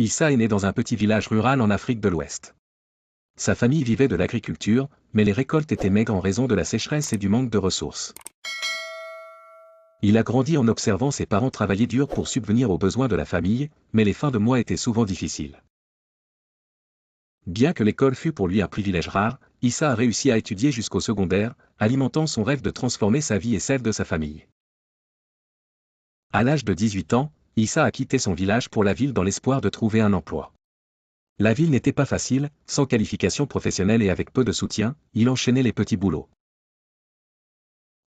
Issa est né dans un petit village rural en Afrique de l'Ouest. Sa famille vivait de l'agriculture, mais les récoltes étaient maigres en raison de la sécheresse et du manque de ressources. Il a grandi en observant ses parents travailler dur pour subvenir aux besoins de la famille, mais les fins de mois étaient souvent difficiles. Bien que l'école fût pour lui un privilège rare, Issa a réussi à étudier jusqu'au secondaire, alimentant son rêve de transformer sa vie et celle de sa famille. À l'âge de 18 ans, Issa a quitté son village pour la ville dans l'espoir de trouver un emploi. La ville n'était pas facile, sans qualification professionnelle et avec peu de soutien, il enchaînait les petits boulots.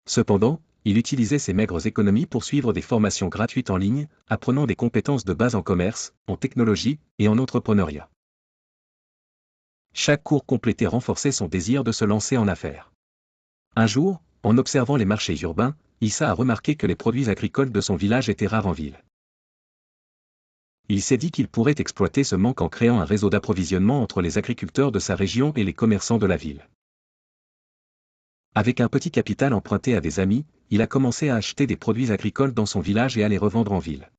Cependant, il utilisait ses maigres économies pour suivre des formations gratuites en ligne, apprenant des compétences de base en commerce, en technologie et en entrepreneuriat. Chaque cours complété renforçait son désir de se lancer en affaires. Un jour, en observant les marchés urbains, Issa a remarqué que les produits agricoles de son village étaient rares en ville. Il s'est dit qu'il pourrait exploiter ce manque en créant un réseau d'approvisionnement entre les agriculteurs de sa région et les commerçants de la ville. Avec un petit capital emprunté à des amis, il a commencé à acheter des produits agricoles dans son village et à les revendre en ville.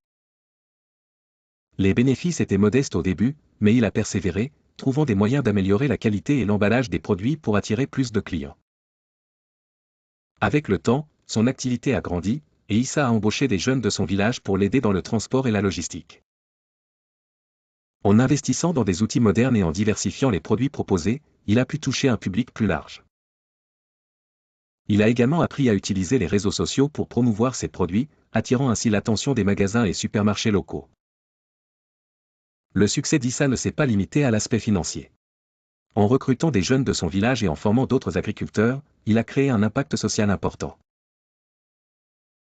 Les bénéfices étaient modestes au début, mais il a persévéré, trouvant des moyens d'améliorer la qualité et l'emballage des produits pour attirer plus de clients. Avec le temps, son activité a grandi, et Issa a embauché des jeunes de son village pour l'aider dans le transport et la logistique. En investissant dans des outils modernes et en diversifiant les produits proposés, il a pu toucher un public plus large. Il a également appris à utiliser les réseaux sociaux pour promouvoir ses produits, attirant ainsi l'attention des magasins et supermarchés locaux. Le succès d'Issa ne s'est pas limité à l'aspect financier. En recrutant des jeunes de son village et en formant d'autres agriculteurs, il a créé un impact social important.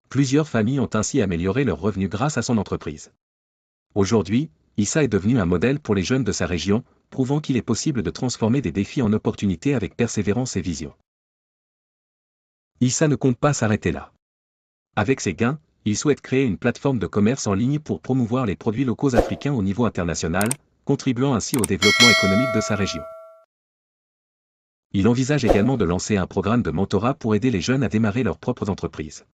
Plusieurs familles ont ainsi amélioré leurs revenus grâce à son entreprise. Aujourd'hui, Issa est devenu un modèle pour les jeunes de sa région, prouvant qu'il est possible de transformer des défis en opportunités avec persévérance et vision. Issa ne compte pas s'arrêter là. Avec ses gains, il souhaite créer une plateforme de commerce en ligne pour promouvoir les produits locaux africains au niveau international, contribuant ainsi au développement économique de sa région. Il envisage également de lancer un programme de mentorat pour aider les jeunes à démarrer leurs propres entreprises.